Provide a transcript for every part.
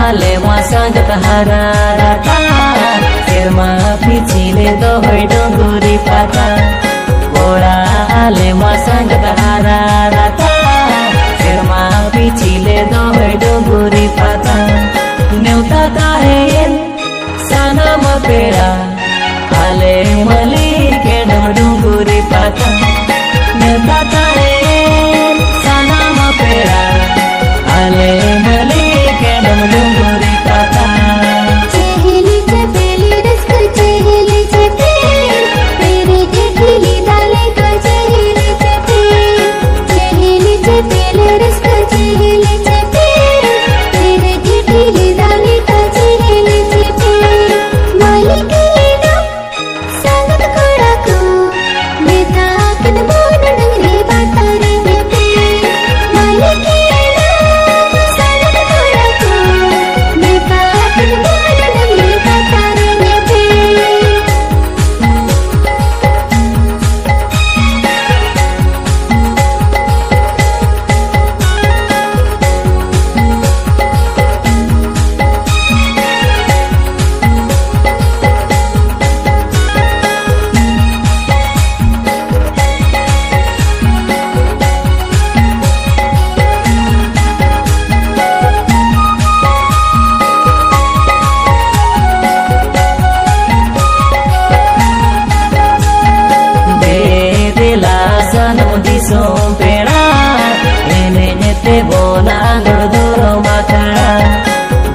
आले मासंग तहारा राता सेरमा पिछिले दोहै डोंगुरी पाता कोड़ा आले मासंग तहारा राता सेरमा पिछिले दोहै डोंगुरी पाता नेउता ताहेन साना मपेड़ा आले मली के डोंगुरी पाता नेउता ताहेन साना मपेड़ा आले मली के डोंगुरी पाता चेहली चपेली रस्क चेहली चपेल तेरे जेठली डाले का चेहली चपेल रस्क चेहली चपेल तेरे जेठली डाले का चेहली चपेल मालिक लेना संगत खड़ा को बेटा कद बोन डंगरे बाता रे चपेल मालिक लेना संगत खड़ा को बेटा कद बोन डंगरे बाता रे chapel sompera ene nete bona duro makara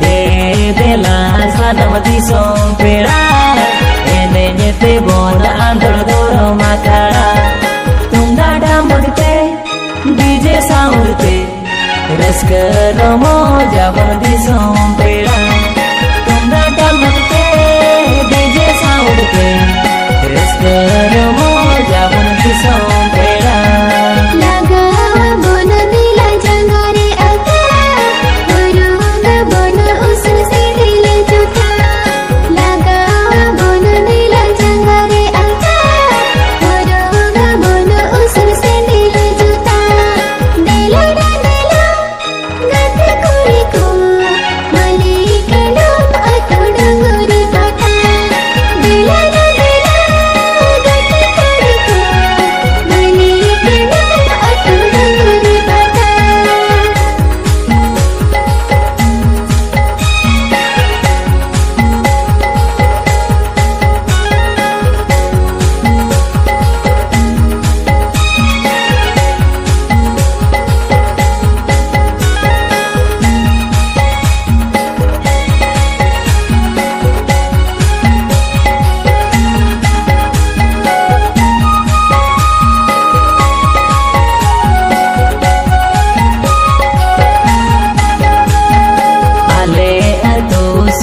de la sanam di sompera ene nete bona duro makara tum dada murte dj sound pe raska romo javan di sompera tum dada murte dj sound pe raska romo javan di sompera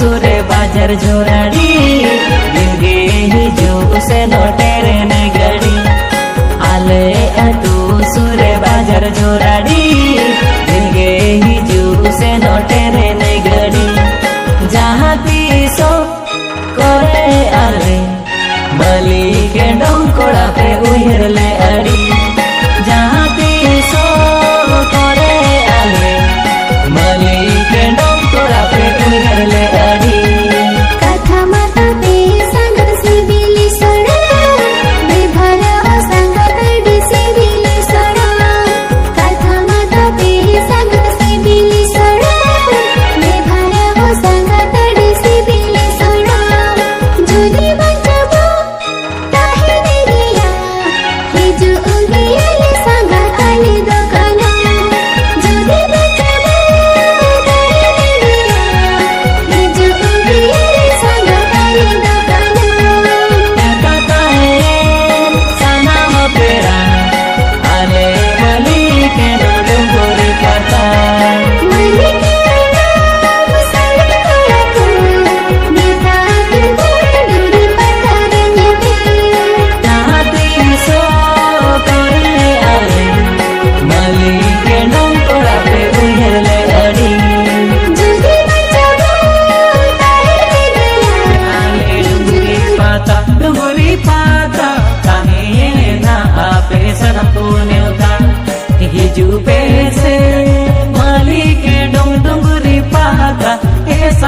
सुरे बाजार जोराड़ी दिंगे ही जो उसे नोटेरे ने गड़ी आले तू सुरे बाजार जोराड़ी दिंगे ही जो उसे नोटेरे ने गड़ी जहाँ तीसो करे आले मली के डोंकोड़ा पे उहिर ले अड़ी जहाँ तीसो करे आले मली के डोंकोड़ा पे उहिर ले अड़ी कथा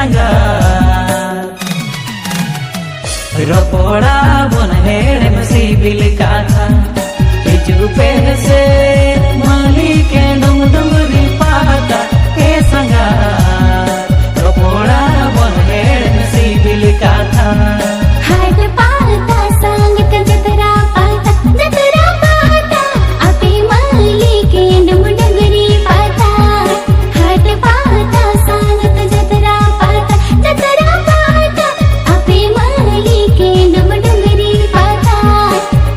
संगा रोपोड़ा बन हेड़ में सिबिल काथा हिजू पे से माली के डुंगरी पाता ए संगा रोपोड़ा बन हेड़ में सिबिल काथा हाट पाता संगत जतरा पाता अपे माली के डुंगरी पाता हाट पाता संगत जतरा पाता अपे माली के डुंगरी पाता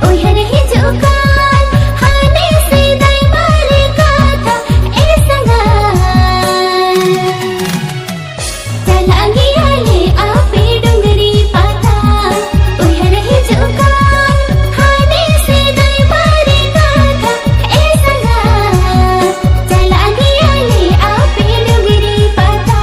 ओहर ही जुकान हाने से दाई मारे काथा ए संगा चला गया ले आपे डुंगरी पाता ओहर ही जुकान हाने से दाई मारे काथा ए संगा चला गया ले आपे डुंगरी पाता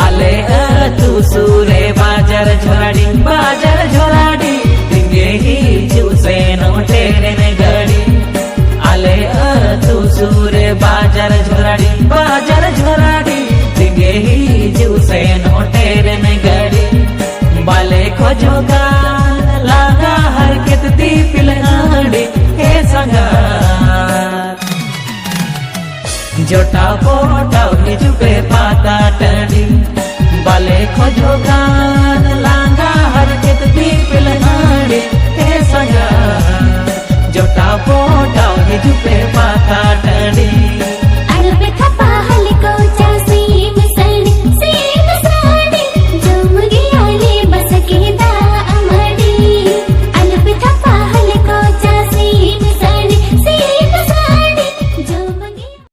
आले तू सूरे बाजार झोलाडी तिंगे ही चूसे नो तेरे ने गड़ी आले तू सूरे बाजार झोलाडी तिंगे ही चूसे नो तेरे ने गड़ी बाले खोजो का लागा हर कितनी पिलनाडी हे संगा जोटा पोटा हिजू पे पाता टड़ी